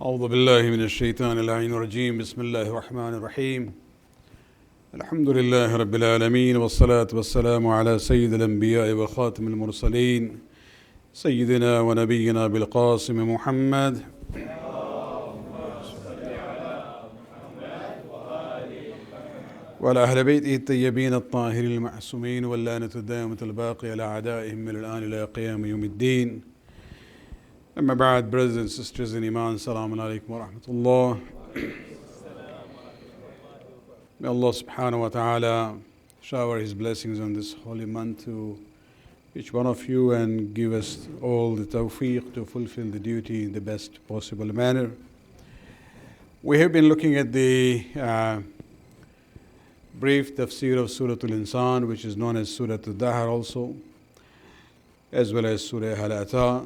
أعوذ بالله من الشيطان اللعين الرجيم بسم الله الرحمن الرحيم الحمد لله رب العالمين والصلاة والسلام على سيد الأنبياء وخاتم المرسلين سيدنا ونبينا بالقاسم محمد وعلى أهل بيته الطيبين الطاهرين المعصومين واللعنة الدائمة الباقية على أعدائهم من الآن إلى قيام يوم الدين. Amma ba'd, brothers and sisters in Iman, Assalamu alaikum wa rahmatullah. May Allah subhanahu wa ta'ala shower His blessings on this holy month to each one of you and give us all the tawfiq to fulfill the duty in the best possible manner. We have been looking at the brief Tafsir of Suratu l-Insan, which is known as Suratu Dahr also, as well as Surah Al-Ata.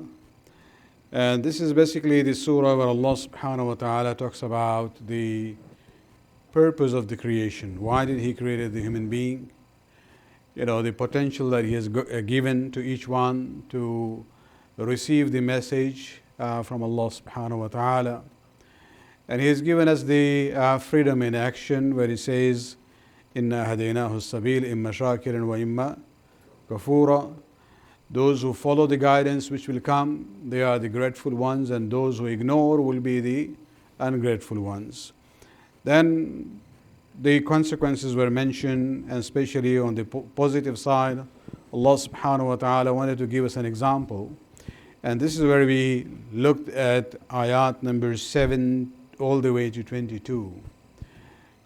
And this is basically the surah where Allah subhanahu wa ta'ala talks about the purpose of the creation. Why did He create the human being? You know, the potential that He has given to each one to receive the message from Allah subhanahu wa ta'ala. And He has given us the freedom in action where He says, إِنَّا هَدَيْنَاهُ السَّبِيلِ إِمَّا شَاكِرًا وَإِمَّا كَفُورًا. Those who follow the guidance which will come, they are the grateful ones, and those who ignore will be the ungrateful ones. Then the consequences were mentioned, and especially on the positive side, Allah subhanahu wa ta'ala wanted to give us an example. And this is where we looked at ayat number 7 all the way to 22.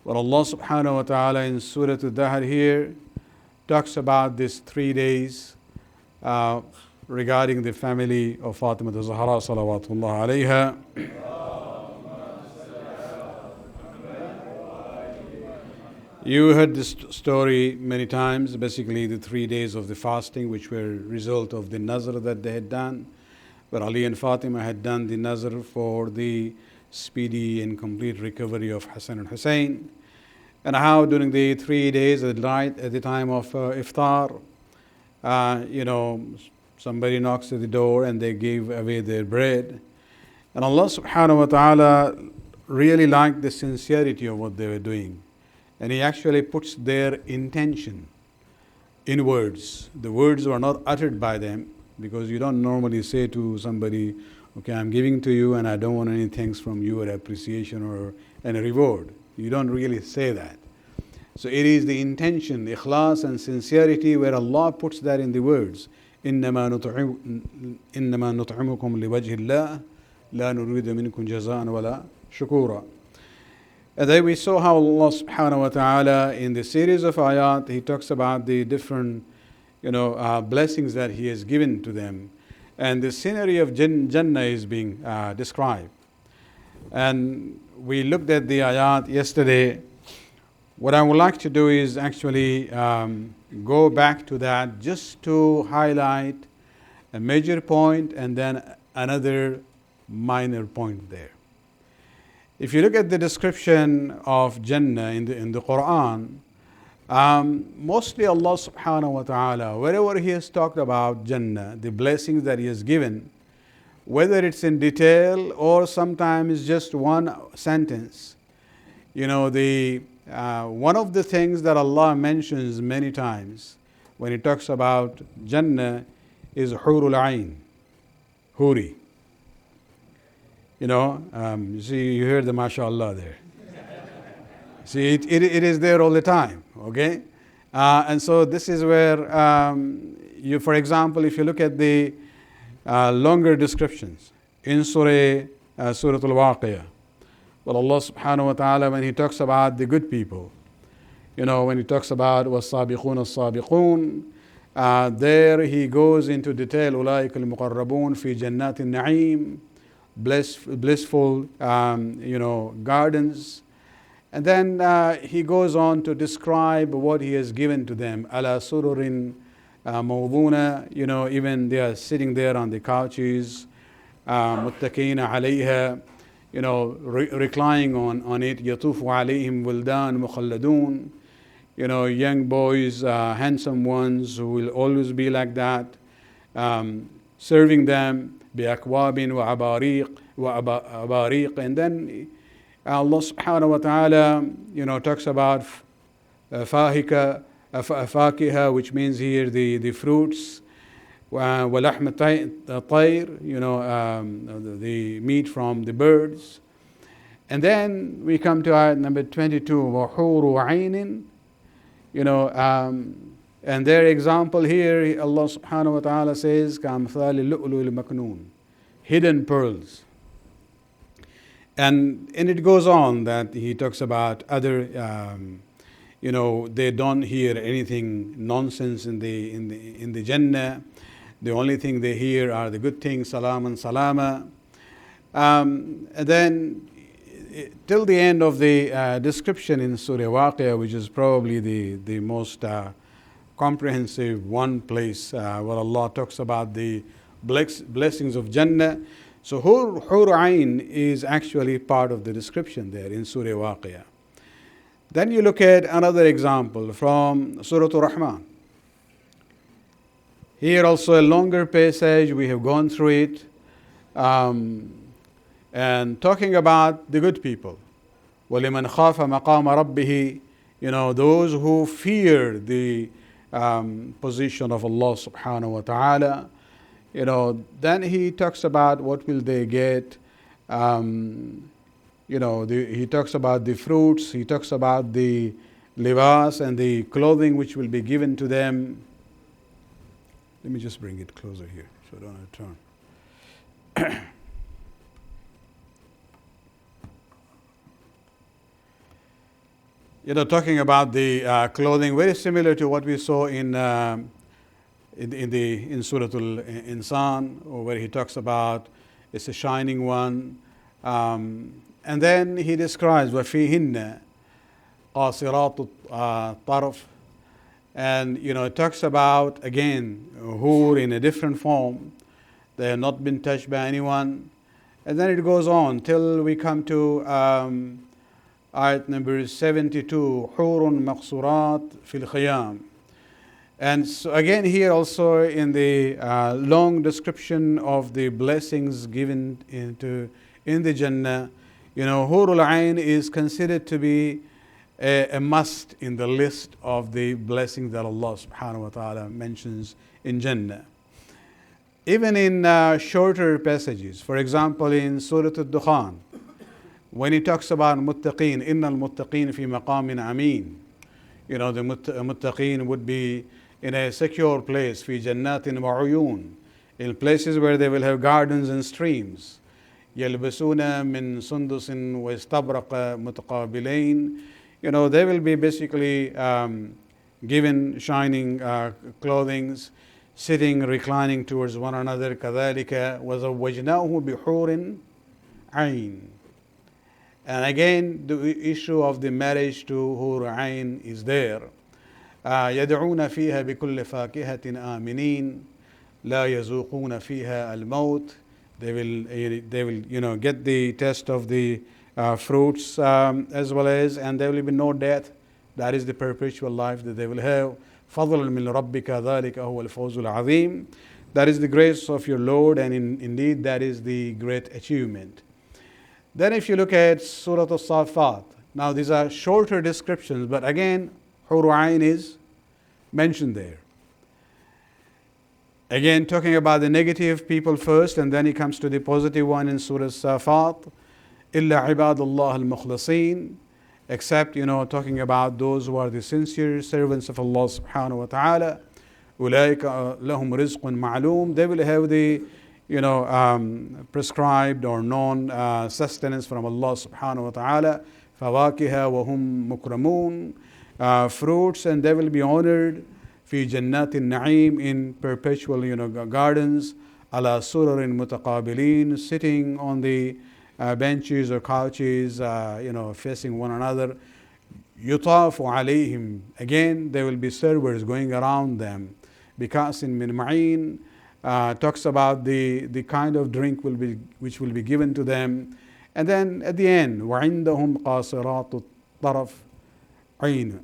Where Allah subhanahu wa ta'ala in Surah Al-Dahr here talks about these 3 days regarding the family of Fatima Zahra salawatullah alayha. You heard this story many times, basically the 3 days of the fasting which were a result of the nazr that they had done, where Ali and Fatima had done the nazr for the speedy and complete recovery of Hassan and Hussein, and how during the 3 days at night at the time of iftar, somebody knocks at the door and they give away their bread. And Allah subhanahu wa ta'ala really liked the sincerity of what they were doing. And He actually puts their intention in words. The words were not uttered by them, because you don't normally say to somebody, okay, I'm giving to you and I don't want any thanks from you or appreciation or any reward. You don't really say that. So it is the intention, ikhlas and sincerity, where Allah puts that in the words. إِنَّمَا نُطْعِمُكُمْ لِوَجْهِ اللَّهِ لَا نُرِيدُ مِنْكُمْ جَزَاءً وَلَا شُكُورًا. And then we saw how Allah subhanahu wa ta'ala in the series of ayat, He talks about the different blessings that He has given to them. And the scenery of Jannah is being described. And we looked at the ayat yesterday. What I would like to do is actually go back to that just to highlight a major point and then another minor point there. If you look at the description of Jannah in the Quran, mostly Allah subhanahu wa ta'ala, wherever He has talked about Jannah, the blessings that He has given, whether it's in detail or sometimes just one sentence, one of the things that Allah mentions many times when He talks about Jannah is Hurul Ain, Huri. You see, you hear the mashallah there. See, it is there all the time, okay? And so this is where, for example, if you look at the longer descriptions in Surah Al-Waqiyah, well, Allah subhanahu wa ta'ala, when He talks about the good people, when He talks about وَالصَّابِقُونَ الصَّابِقُونَ, there He goes into detail, أُولَٰئِكَ الْمُقَرَّبُونَ فِي جَنَّاتِ النَّعِيمِ, blissful, gardens. And then He goes on to describe what He has given to them. عَلَى سُرُرٍ مَوْضُونَ, even they are sitting there on the couches, مُتَّكِينَ عَلَيْهَا, reclining on it. يَطُوفُ عَلَيْهِمْ وِلْدَانٌ مُخَلَّدُونَ, young boys, handsome ones who will always be like that, serving them بأكواب وعباريق وأباريق. And then Allah subhanahu wa ta'ala, talks about فاكهة, which means here the fruits, ولحم الطير, the meat from the birds. And then we come to ayat number 22, وحور عين, and their example here, Allah subhanahu wa ta'ala says, كَأَمْثَالِ اللُّؤْلُؤِ الْمَكْنُونِ, hidden pearls. And it goes on that he talks about other, they don't hear anything nonsense in the Jannah. The only thing they hear are the good things, salam and salama. And then till the end of the description in Surah Waqia, which is probably the most comprehensive one place where Allah talks about the blessings of Jannah. So Hur Ain is actually part of the description there in Surah Waqia. Then you look at another example from Surah Rahman. Here also a longer passage, we have gone through it, and talking about the good people. وَلِمَنْ خَافَ مَقَامَ رَبِّهِ, those who fear the position of Allah subhanahu wa ta'ala. Then he talks about what will they get. He talks about the fruits, he talks about the libas and the clothing which will be given to them. Let me just bring it closer here so I don't have to turn. Talking about the clothing, very similar to what we saw in Surah l-Insan, where he talks about it's a shining one. And then he describes وَفِيهِنَّ قَاصِرَاتُ الطَّرْفِ, and it talks about again hur in a different form. They have not been touched by anyone. And then it goes on till we come to ayat number 72, حور مقصورات في الخيام. And so again here also in the long description of the blessings given in the Jannah, Hurul Ain is considered to be a must in the list of the blessings that Allah subhanahu wa ta'ala mentions in Jannah. Even in shorter passages, for example in Surah Al-Dukhan, when he talks about muttaqeen, إِنَّ الْمُتَّقِينَ فِي مَقَامٍ أَمِينٍ, the muttaqeen would be in a secure place, في جنات وعيون, in places where they will have gardens and streams. يلبسون من سندس واستبرق متقابلين. They will be basically given shining clothing, sitting, reclining towards one another. كذلك وزوجناه بحور عين. And again, the issue of the marriage to Hur Ain is there. يدعون فيها بكل فاكهة آمنين لا يذوقون فيها الموت. They will get the taste of the fruits as well as, and there will be no death. That is the perpetual life that they will have. فضلا من ربك ذلك هو الفوز العظيم. That is the grace of your Lord, and indeed that is the great achievement. Then if you look at Surah Al-Safat, now these are shorter descriptions, but again Hur Ain is mentioned there. Again, talking about the negative people first, and then he comes to the positive one in Surah Safat. إِلَّا عِبَادَ اللَّهِ الْمُخْلَصِينَ, except, talking about those who are the sincere servants of Allah subhanahu wa ta'ala. أُولَٰئِكَ لَهُمْ رِزْقٌ مَعْلُومٌ. They will have the, prescribed or known sustenance from Allah subhanahu wa ta'ala. فَوَاكِهَا وَهُمْ مُكْرَمُونَ. Fruits, and they will be honored. في جنات النعيم, in perpetual gardens. على سرر متقابلين, sitting on the benches or couches, facing one another. يطاف عليهم, again there will be servers going around them. بكأس من معين, talks about the kind of drink which will be given to them. And then at the end, وعندهم قاصرات الطرف عين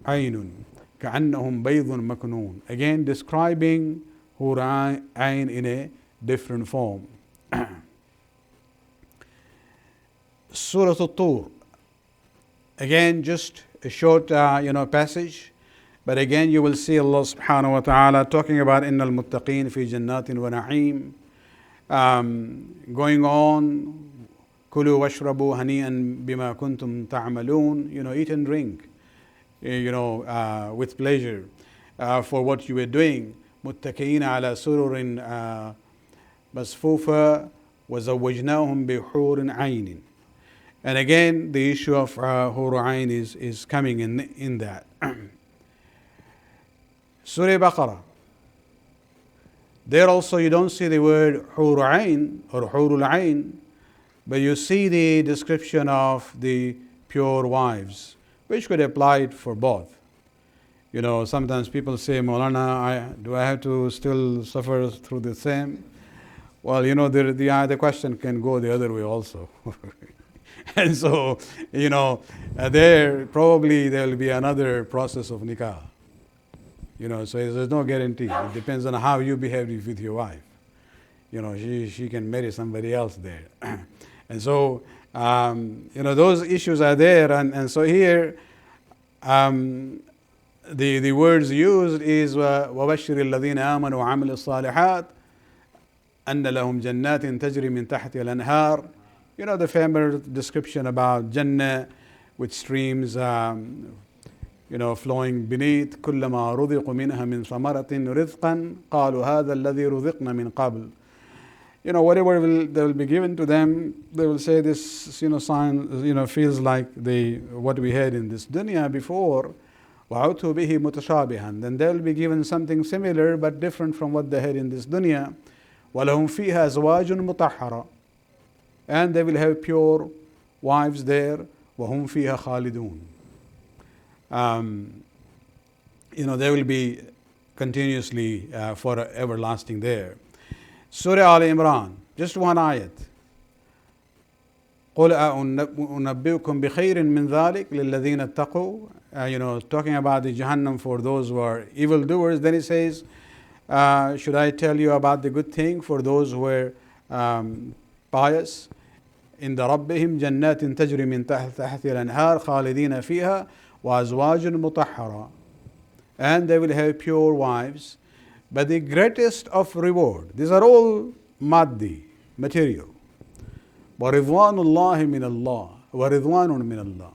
كأنهم بيض مكنون, again describing Hur Ain in a different form. Surah Tur. Again, just a short, passage. But again, you will see Allah subhanahu wa ta'ala talking about إِنَّ الْمُتَّقِينَ فِي جَنَّاتٍ وَنَعِيمٍ. Going on, كُلُوا وَاشْرَبُوا هَنِيئًا بِمَا كُنْتُمْ تَعْمَلُونَ. Eat and drink, with pleasure for what you were doing. مُتَّكِئِينَ عَلَى سُرُرٍ مَصْفُوفَةٍ وَزَوَّجْنَاهُمْ بِحُورٍ عَيْنٍ. And again, the issue of Hur Ain is coming in that. Surah Baqarah. There also you don't see the word Hur Ain or Hurul Ain, but you see the description of the pure wives, which could apply for both. Sometimes people say, Maulana, do I have to still suffer through the same? Well, the question can go the other way also. And so, there will be another process of nikah. So there's no guarantee. It depends on how you behave with your wife. She can marry somebody else there. And so, those issues are there. And so here, the words used is وَبَشِّرِ الَّذِينَ آمَنُوا وَعَمِلُوا الصَّالِحَاتِ أَنَّ لَهُمْ جَنَّاتٍ تَجْرِي مِنْ تَحْتِهَا الْأَنْهَارِ. The famous description about Jannah with streams, flowing beneath. كُلَّمَا رُزِقُوا مِنْهَا مِنْ ثَمَرَةٍ رِزْقًا قَالُوا هَذَا الَّذِي رُزِقْنَا مِنْ قَبْلُ. Whatever they will be given to them, they will say this, sign, feels like what we had in this dunya before. وَعُتُوا بِهِ مُتَشَابِهًا. Then they will be given something similar but different from what they had in this dunya. وَلَهُمْ فِيهَا أَزْوَاجٌ مُطَهَّرَةٌ. And they will have pure wives there. وَهُمْ فِيهَا خَالِدُونَ. They will be continuously for everlasting there. Surah Al-Imran, just one ayat. قُلْ أُنَبِّئُكُمْ بِخَيْرٍ مِّن ذَلِكَ لِلَّذِينَ اتَّقُوا. Talking about the Jahannam for those who are evildoers. Then it says, should I tell you about the good thing for those who are pious? عند ربهم جنات تجري من تحتها الأنهار خالدين فيها وأزواج مطهرة. And they will have pure wives. But the greatest of reward, these are all maddi, material. وَرِضْوَانُ اللَّهِ مِنَ اللَّهِ وَرِضْوَانٌ مِنَ اللَّهِ.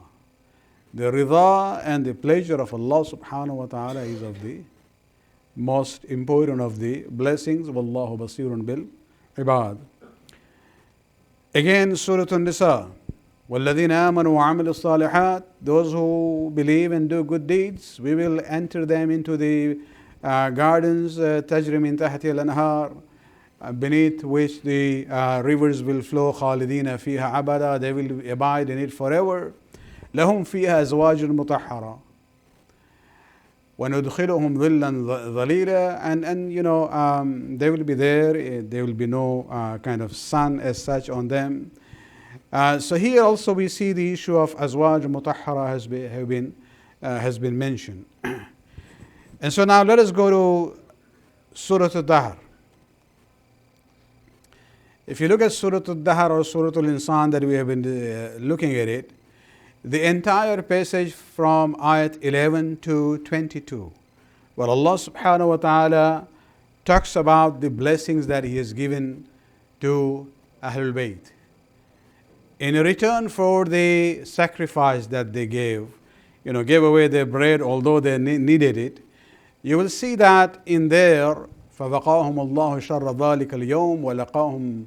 The rida and the pleasure of Allah subhanahu wa ta'ala is of the most important of the blessings. وَاللَّهُ بَصِيرٌ بِالْعِبَادِ. Again, Surah An-Nisa. وَالَّذِينَ آمَنُوا وَعَمِلُوا الصَّالِحَاتِ. Those who believe and do good deeds, we will enter them into the gardens, تَجْرِي مِنْ تَحْتِهَا الْأَنْهَارِ, beneath which the rivers will flow. خَالِدِينَ فِيهَا أَبَدًا. They will abide in it forever. لَهُمْ فِيهَا أَزْوَاجٌ مُطَهَّرَةٌ وَنُدْخِلُهُمْ ظِلًّا ظَلِيلًا. And they will be there. There will be no kind of sun as such on them. So here also we see the issue of azwaj mutahhara has been mentioned. And so now let us go to Surah Al-Dahr. If you look at Surah Al-Dahr or Surah l-Insan that we have been looking at it, the entire passage from ayat 11 to 22, where Allah subhanahu wa ta'ala talks about the blessings that He has given to Ahlul Bayt. In return for the sacrifice that they gave away their bread although they needed it, you will see that in there, فَوَقَاهُمُ اللَّهُ شَرَّ ذَلِكَ الْيَوْمِ وَلَقَاهُمْ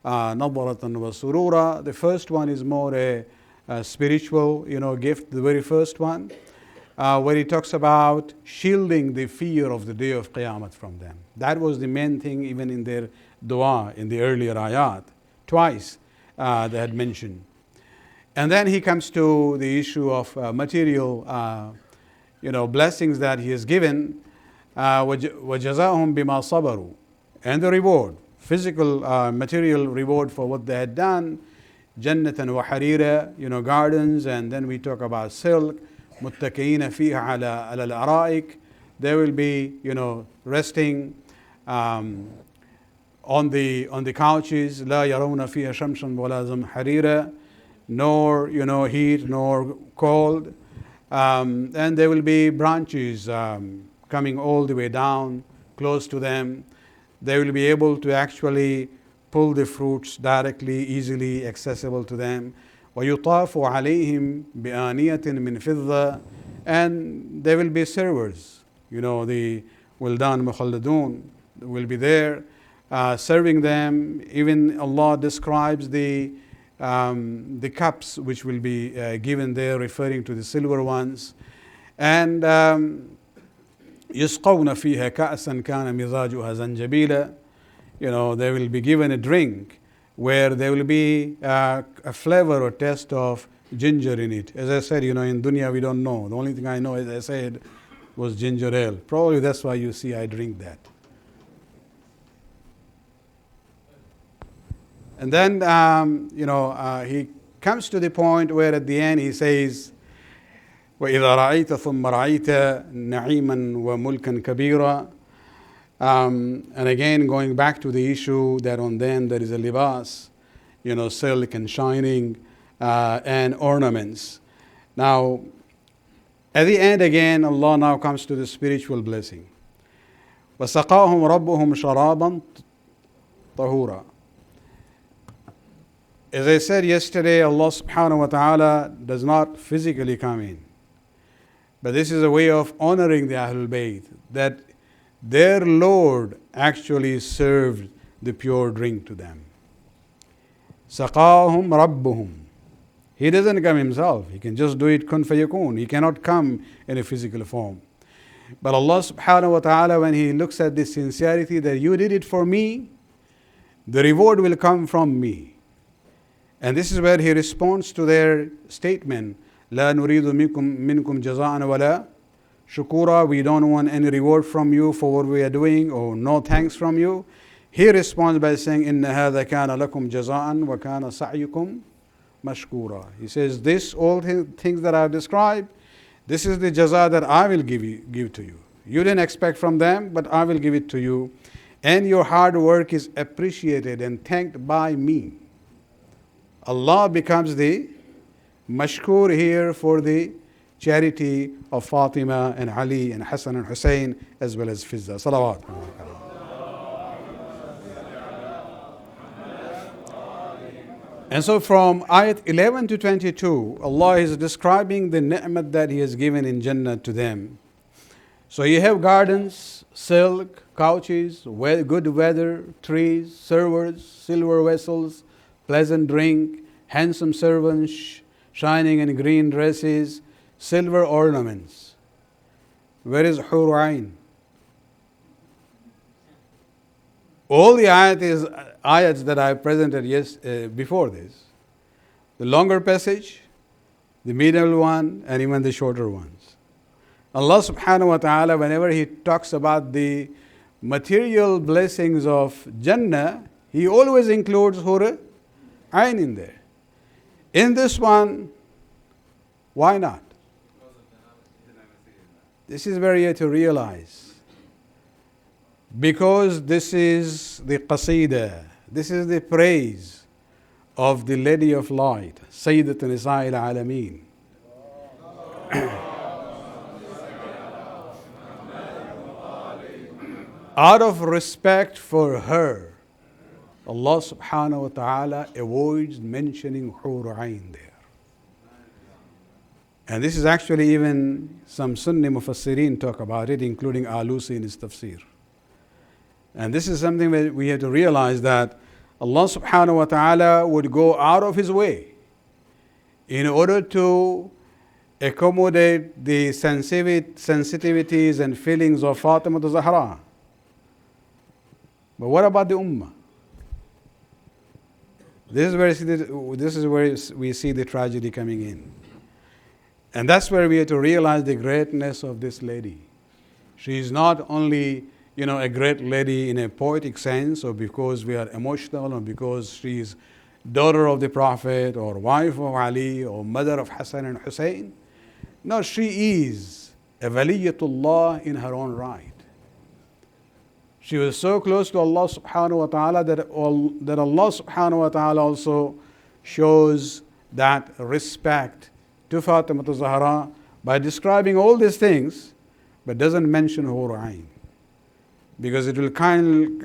نَضْرَةً وَسُرُورًا. The first one is more a spiritual gift, the very first one, where he talks about shielding the fear of the day of Qiyamah from them. That was the main thing even in their dua in the earlier ayat. Twice they had mentioned. And then he comes to the issue of material blessings that he has given. وَجَزَاهُمْ بِمَا صَبَرُوا. And the reward, physical, material reward for what they had done. Jannatan wa harira, gardens, and then we talk about silk. مُتَّكِئِينَ فِيهَا عَلَى الْأَرَائِكِ. They will be, resting on the couches. لَا يَرَوْنَ فِيهَا شَمْسًا وَلَا زَمْهَرِيرًا. nor heat nor cold. And there will be branches coming all the way down close to them. They will be able to actually pull the fruits directly, easily accessible to them. وَيُطَافُ عَلَيْهِمْ بِآنِيَةٍ مِّن فِضَّةٍ. And there will be servers, the Wildan Mukhalladun will be there serving them. Even Allah describes the cups which will be given there, referring to the silver ones. And يسقون فيها كأسا كان مزاجها زنجبيلا. They will be given a drink where there will be a flavor or taste of ginger in it. As I said, in dunya we don't know. The only thing I know, as I said, was ginger ale. Probably that's why you see I drink that. And then, he comes to the point where at the end he says, وَإِذَا رَأَيْتَ ثُمَّ رَأَيْتَ نَعِيمًا وَمُلْكًا كَبِيرًا. And again, going back to the issue that on them there is a libas, silk and shining and ornaments. Now, at the end again, Allah now comes to the spiritual blessing. وَسَقَاهُمْ رَبُّهُمْ شَرَابًا طَهُورًا. As I said yesterday, Allah subhanahu wa ta'ala does not physically come in. But this is a way of honoring the Ahlul Bayt, that their Lord actually served the pure drink to them. سَقَاهُمْ رَبُّهُمْ. He doesn't come himself. He can just do it kun fayakun. He cannot come in a physical form. But Allah subhanahu wa ta'ala, when He looks at the sincerity that you did it for me, the reward will come from me. And this is where He responds to their statement, لا نريد منكم جزاء ولا شكورا. We don't want any reward from you for what we are doing, or no thanks from you. He responds by saying, إن هذا كان لكم جزاء وكان سعيكم مشكورا. He says, this all things that I have described, this is the jaza that I will give to you. You didn't expect from them, but I will give it to you. And your hard work is appreciated and thanked by me. Allah becomes the mashkur here for the charity of Fatima and Ali and Hassan and Hussein, as well as Fizza. Salawat. And so from ayat 11 to 22, Allah is describing the ni'mat that He has given in Jannah to them. So you have gardens, silk, couches, good weather, trees, servers, silver vessels, pleasant drink, handsome servants, shining in green dresses, silver ornaments. Where is Hur Ain? All the ayats that I presented before this, the longer passage, the middle one, and even the shorter ones. Allah subhanahu wa ta'ala, whenever He talks about the material blessings of Jannah, He always includes Hur Ain in there. In this one, why not? This is where you have to realize. Because this is the qasida, this is the praise of the Lady of Light, Sayyidat Nisa'il Alameen. Out of respect for her, Allah subhanahu wa ta'ala avoids mentioning Hur Ain there. And this is actually even some Sunni Mufassirin talk about it, including Alusi in his tafsir. And this is something that we have to realize, that Allah subhanahu wa ta'ala would go out of His way in order to accommodate the sensitivities and feelings of Fatima Zahra. But what about the Ummah? This is where we see the tragedy coming in. And that's where we have to realize the greatness of this lady. She is not only a great lady in a poetic sense, or because we are emotional, or because she is daughter of the Prophet, or wife of Ali, or mother of Hassan and Hussein. No, she is a waliyatullah in her own right. She was so close to Allah subhanahu wa ta'ala that Allah subhanahu wa ta'ala also shows that respect to Fatima Zahra by describing all these things, but doesn't mention Hur Ain, because it will kind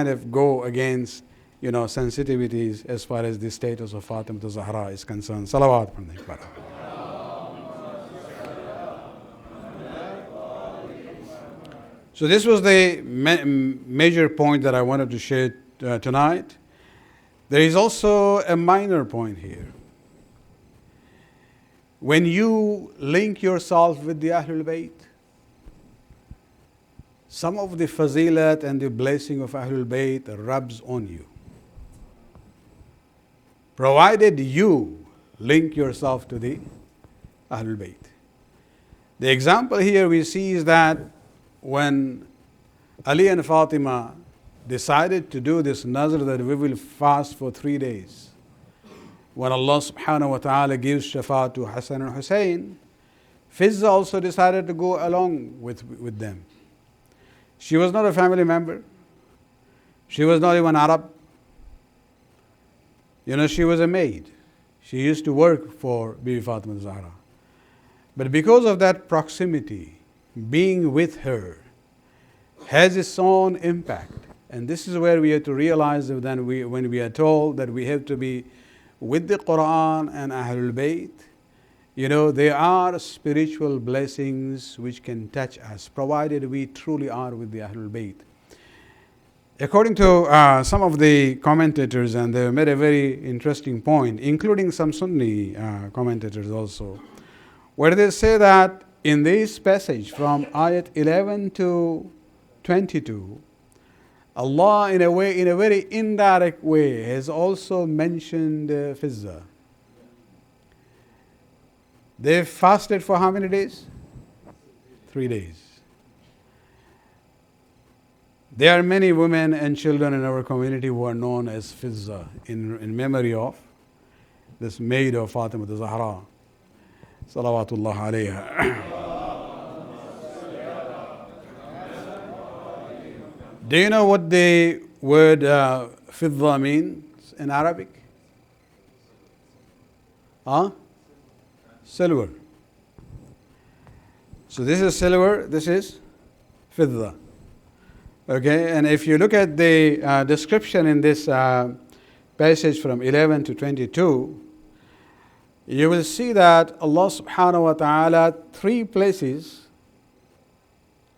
of go against sensitivities as far as the status of Fatima Zahra is concerned. Salawat. So this was the major point that I wanted to share tonight. There is also a minor point here. When you link yourself with the Ahlul Bayt, some of the fazilat and the blessing of Ahlul Bayt rubs on you, provided you link yourself to the Ahlul Bayt. The example here we see is that when Ali and Fatima decided to do this nazr that we will fast for 3 days, when Allah subhanahu wa ta'ala gives shafa to Hassan and Hussein, Fizza also decided to go along with them. She was not a family member. She was not even Arab. She was a maid. She used to work for Bibi Fatima Zahra. But because of that proximity, being with her has its own impact. And this is where we have to realize that when we are told that we have to be with the Quran and Ahlul Bayt, there are spiritual blessings which can touch us, provided we truly are with the Ahlul Bayt. According to some of the commentators, and they made a very interesting point, including some Sunni commentators also, where they say that in this passage from ayat 11 to 22, Allah in a very indirect way has also mentioned Fizza. They fasted for how many days? 3 days. There are many women and children in our community who are known as Fizza in memory of this maid of Fatima Zahra. Salawatullah alayha. Do you know what the word Fidda means in Arabic? Silver. So this is silver, this is Fidda. Okay, and if you look at the description in this passage from 11 to 22, you will see that Allah subhanahu wa ta'ala 3 places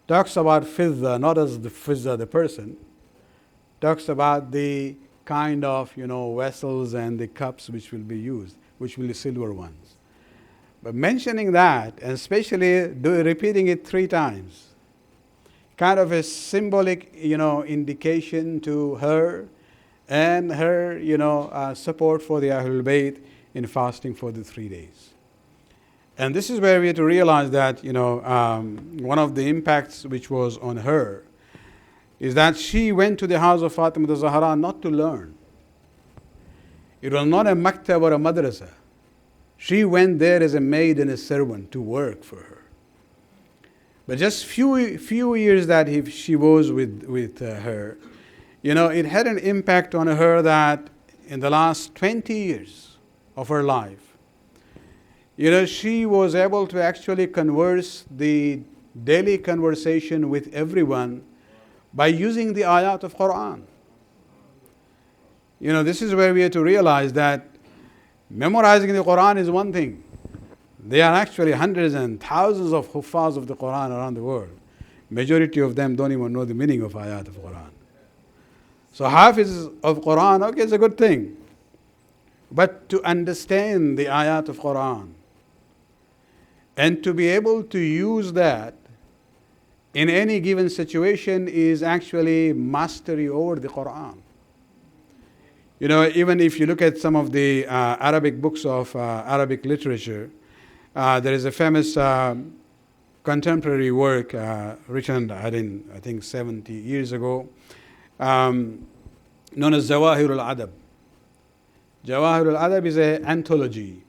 talks about Fidda, not as the Fizza, the person, talks about the kind of vessels and the cups which will be used, which will be silver ones. But mentioning that, and especially repeating it 3 times, kind of a symbolic indication to her and her support for the Ahlul Bayt in fasting for the 3 days. And this is where we have to realize that one of the impacts which was on her is that she went to the house of Fatima Zahra not to learn. It was not a maktab or a madrasa. She went there as a maid and a servant to work for her. But just few years that she was with her, it had an impact on her that in the last 20 years of her life, she was able to actually converse the daily conversation with everyone by using the ayat of Quran. This is where we have to realize that memorizing the Quran is one thing. There are actually hundreds and thousands of huffaz of the Quran around the world. Majority of them don't even know the meaning of ayat of Quran. So hafiz of Quran, okay, it's a good thing. But to understand the ayat of Quran and to be able to use that in any given situation is actually mastery over the Quran. Even if you look at some of the Arabic books of Arabic literature, there is a famous contemporary work written, I think 70 years ago, known as Zawahir al-Adab. Jawahir al-Adab is an anthology,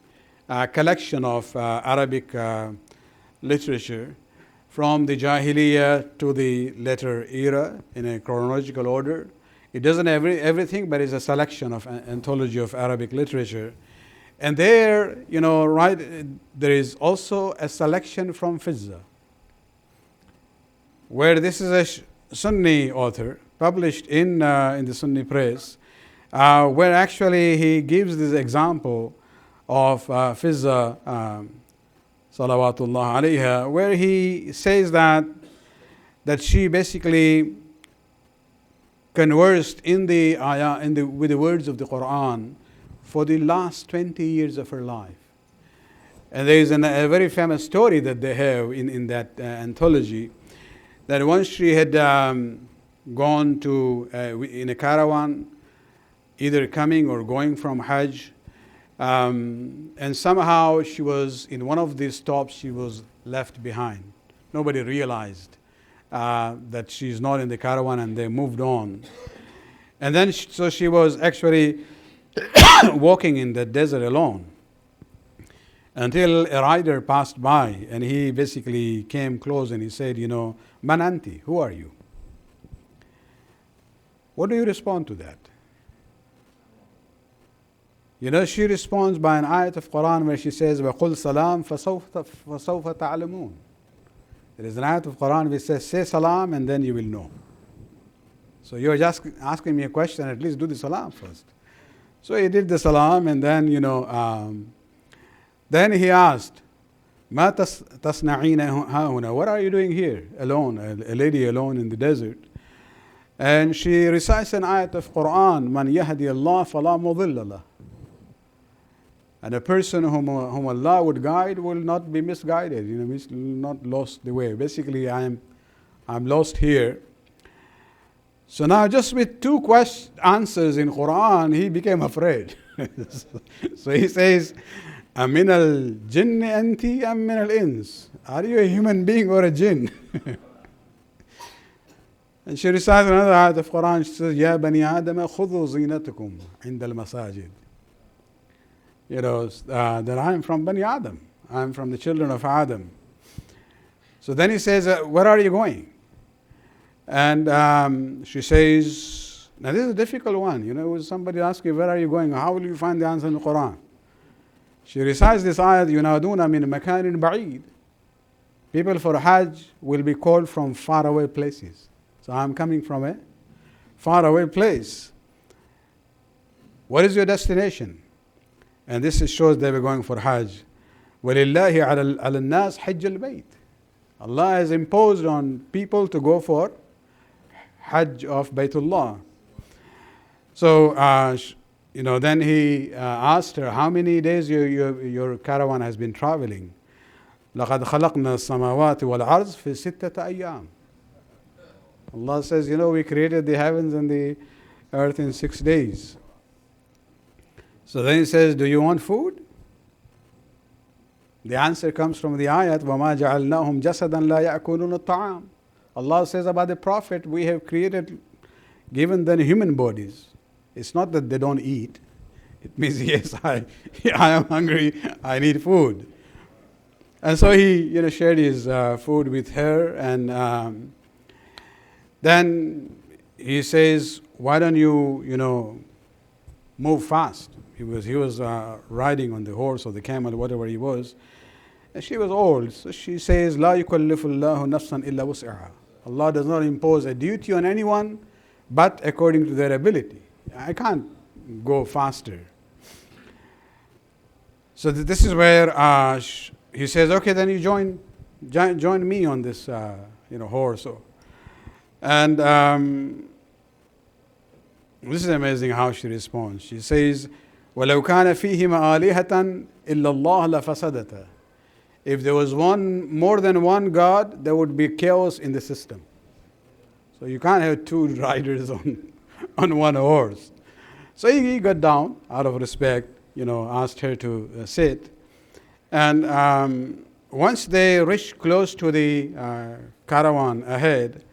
a collection of Arabic literature from the Jahiliyyah to the later era in a chronological order. It doesn't have everything, but it's a selection of an anthology of Arabic literature. And there, right, there is also a selection from Fizza, where this is a Sunni author, published in the Sunni press, where actually he gives this example of Fizza, salawatullah alayha, where he says that she basically conversed with the words of the Quran for the last 20 years of her life. And there is a very famous story that they have in that anthology, that once she had gone to in a caravan, either coming or going from Hajj, and somehow she was in one of these stops, she was left behind. Nobody realized that she's not in the caravan, and they moved on. And then so she was actually walking in the desert alone, until a rider passed by, and he basically came close and he said, Man anti, who are you? What do you respond to that? She responds by an ayat of Quran where she says, وَقُلْ سَلَامْ فَسَوْفَ تَعْلَمُونَ. There is an ayat of Quran which says, say salam and then you will know. So you're just asking me a question, at least do the salam first. So he did the salam, and then, then he asked, مَا تَصْنَعِينَ هَاهُنَا. What are you doing here, alone, a lady alone in the desert? And she recites an ayat of Quran, مَنْ يَهْدِي اللَّهُ فَلَا مُضِلَّ لَهُ. And a person whom Allah would guide will not be misguided, not lost the way. Basically, I'm lost here. So now, just with two answers in Quran, he became afraid. So he says, Amin al-jinn anti am min al-ins. Are you a human being or a jinn? And she recites another ayat of Quran. She says, Ya bani Adam khudhu zinatakum inda al-masajid. That I am from Bani Adam. I am from the children of Adam. So then he says, where are you going? And she says, now this is a difficult one. Somebody asks you, where are you going? How will you find the answer in the Quran? She recites this ayat, يُنَادُونَ مِنْ مَكَانٍ بَعِيدٍ. People for Hajj will be called from faraway places. So I'm coming from a faraway place. What is your destination? And this shows they were going for Hajj. وَلِلَّهِ عَلَى النَّاسِ حِجَّ الْبَيْتِ. Allah has imposed on people to go for Hajj of Baytullah. So, then he asked her, how many days your caravan has been traveling? لَقَدْ خَلَقْنَا السَّمَاوَاتِ وَالْعَرْضِ فِي سِتَّةَ أَيَّامٍ. Allah says, we created the heavens and the earth in 6 days. So then he says, do you want food? The answer comes from the ayat, وَمَا جَعَلْنَاهُمْ جَسَدًا لَا يَأْكُلُونَ الطَّعَامِ. Allah says about the Prophet, we have given them human bodies. It's not that they don't eat. It means, yes, I am hungry, I need food. And so he, shared his food with her, and then he says, why don't you, move fast? He was riding on the horse or the camel, whatever he was. And she was old. So she says, لا يكلف الله نفسا إلا وسعها. Allah does not impose a duty on anyone, but according to their ability. I can't go faster. So this is where he says, okay, then you join me on this, horse. And this is amazing how she responds. She says, وَلَوْ كَانَ فِيهِمَا آلِهَةً إِلَّا اللَّهَ لَفَسَدَتَا. If there was more than one God, there would be chaos in the system. So you can't have two riders on one horse. So he got down out of respect, asked her to sit. And once they reached close to the caravan ahead,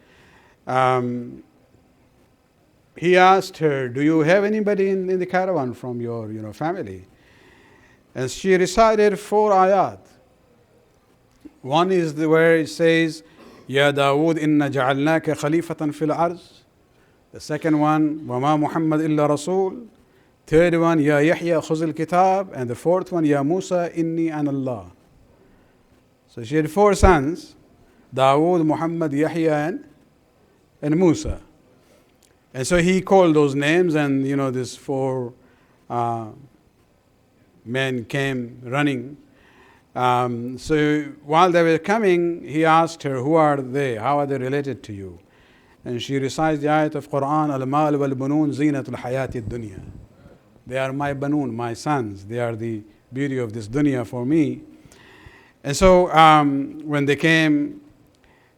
he asked her, do you have anybody in the caravan from your family? And she recited 4 ayat. One is where it says, Ya Dawood inna ja'alnaka khalifatan fil arz. The second one, Wama Muhammad illa Rasul. Third one, Ya Yahya khuzil kitab. And the fourth one, Ya Musa inni an Allah. So she had four sons, Dawood, Muhammad, Yahya, and Musa. And so he called those names, and these four men came running. So while they were coming, he asked her, who are they? How are they related to you? And she recites the ayat of Quran, Al-Mal wal-Bunun zinatul hayati dunya. They are my banun, my sons. They are the beauty of this dunya for me. And so when they came,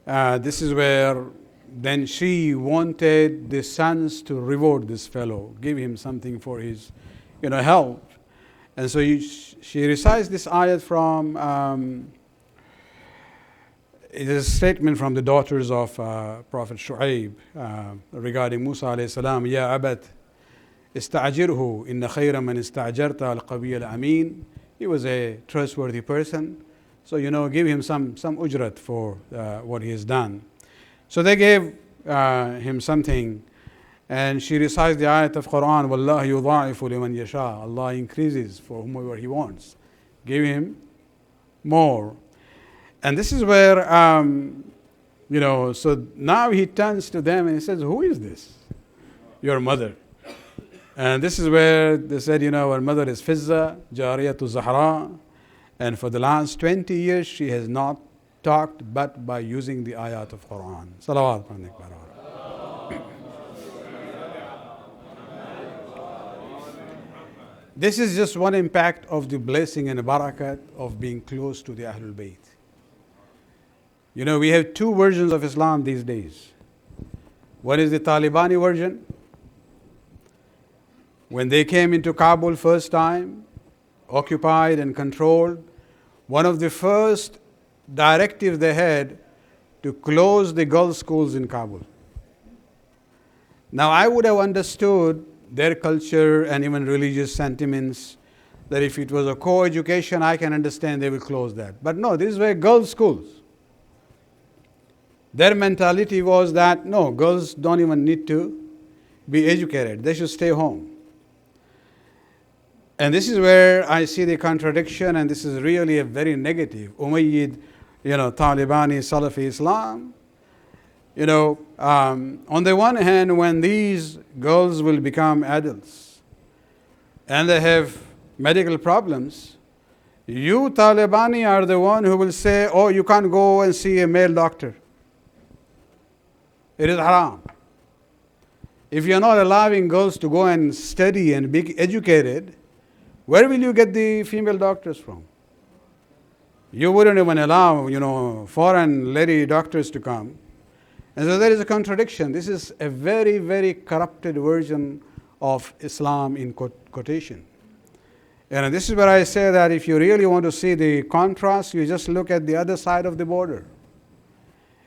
this is where then she wanted the sons to reward this fellow, give him something for his help. And so she recites this ayat from, it is a statement from the daughters of Prophet Shu'aib regarding Musa alayhi salam, Ya Abat, ista'jirhu, inna khayra man ista'jarta al-qawiy al-amin. He was a trustworthy person. So, give him some ujrat for what he has done. So they gave him something, and she recites the ayat of Quran, Wallahi yudha'ifu liman yasha. Allah increases for whomever He wants. Give him more. And this is where, so now he turns to them and he says, who is this? Your mother. And this is where they said, our mother is Fizza, Jariyatu Zahra. And for the last 20 years, she has not talked but by using the ayat of Quran. Salawat. This is just one impact of the blessing and barakat of being close to the Ahlul Bayt. We have two versions of Islam these days. One is the Talibani version. When they came into Kabul first time, occupied and controlled, one of the first directives they had to close the girls' schools in Kabul. Now, I would have understood their culture and even religious sentiments, that if it was a co-education, I can understand they will close that. But no, these were girls' schools. Their mentality was that, no, girls don't even need to be educated. They should stay home. And this is where I see the contradiction, and this is really a very negative Umayyad, Talibani, Salafi Islam. On the one hand, when these girls will become adults and they have medical problems, you Talibani are the one who will say, oh, you can't go and see a male doctor. It is haram. If you're not allowing girls to go and study and be educated, where will you get the female doctors from? You wouldn't even allow, foreign lady doctors to come. And so there is a contradiction. This is a very, very corrupted version of Islam in quotation. And this is where I say that if you really want to see the contrast, you just look at the other side of the border.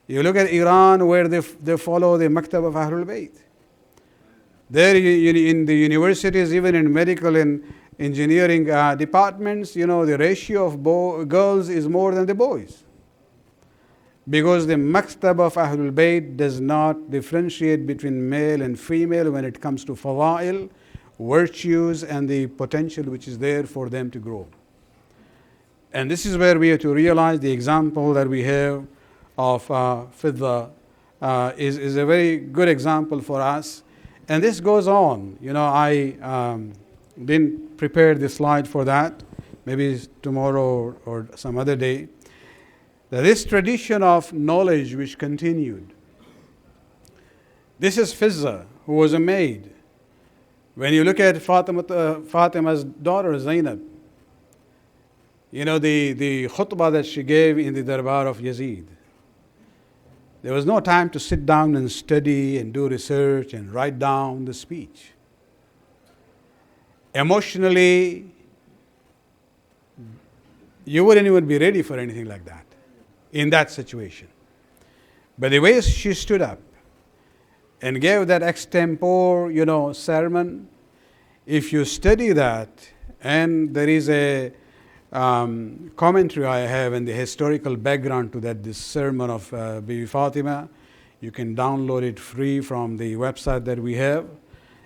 You look at Iran, where they follow the Maktab of Ahlul Bayt. There in the universities, even in medical and engineering departments, the ratio of girls is more than the boys. Because the Maktab of Ahlul Bayt does not differentiate between male and female when it comes to fada'il, virtues, and the potential which is there for them to grow. And this is where we have to realize the example that we have of Fidda is a very good example for us. And this goes on. I didn't prepare the slide for that. Maybe tomorrow or some other day. That this tradition of knowledge which continued. This is Fizza, who was a maid. When you look at Fatima's daughter, Zainab, the khutbah that she gave in the Darbar of Yazid. There was no time to sit down and study and do research and write down the speech. Emotionally, you wouldn't even be ready for anything like that in that situation. But the way she stood up and gave that extempore, sermon, if you study that, and there is a commentary I have and the historical background to that, this sermon of Bibi Fatima, you can download it free from the website that we have.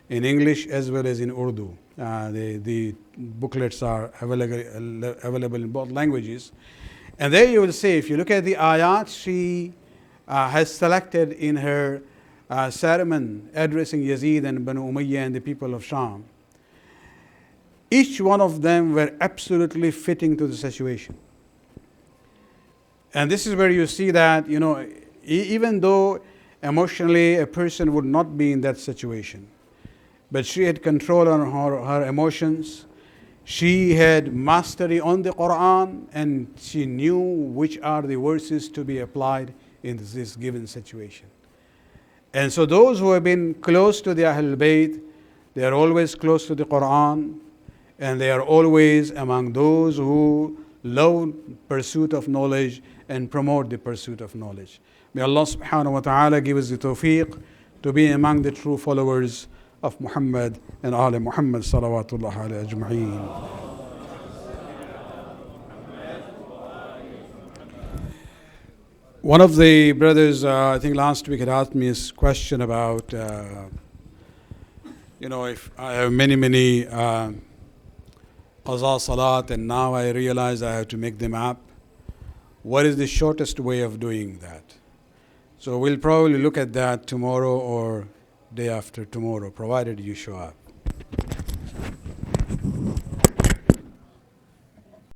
in English as well as in Urdu. The booklets are available in both languages. And there you will see, if you look at the ayat, she has selected in her sermon addressing Yazid and Banu Umayyah and the people of Sham. Each one of them were absolutely fitting to the situation. And this is where you see that, even though emotionally a person would not be in that situation, but she had control on her emotions. She had mastery on the Quran, and she knew which are the verses to be applied in this given situation. And so those who have been close to the Ahlul Bayt, they are always close to the Quran, and they are always among those who love pursuit of knowledge and promote the pursuit of knowledge. May Allah subhanahu wa ta'ala give us the tawfiq to be among the true followers of Muhammad and Ali Muhammad salawatullah alayhi ajma'een. One of the brothers, I think last week, had asked me a question about, if I have many qaza salat, and now I realize I have to make them up. What is the shortest way of doing that? So we'll probably look at that tomorrow or day after tomorrow, provided you show up.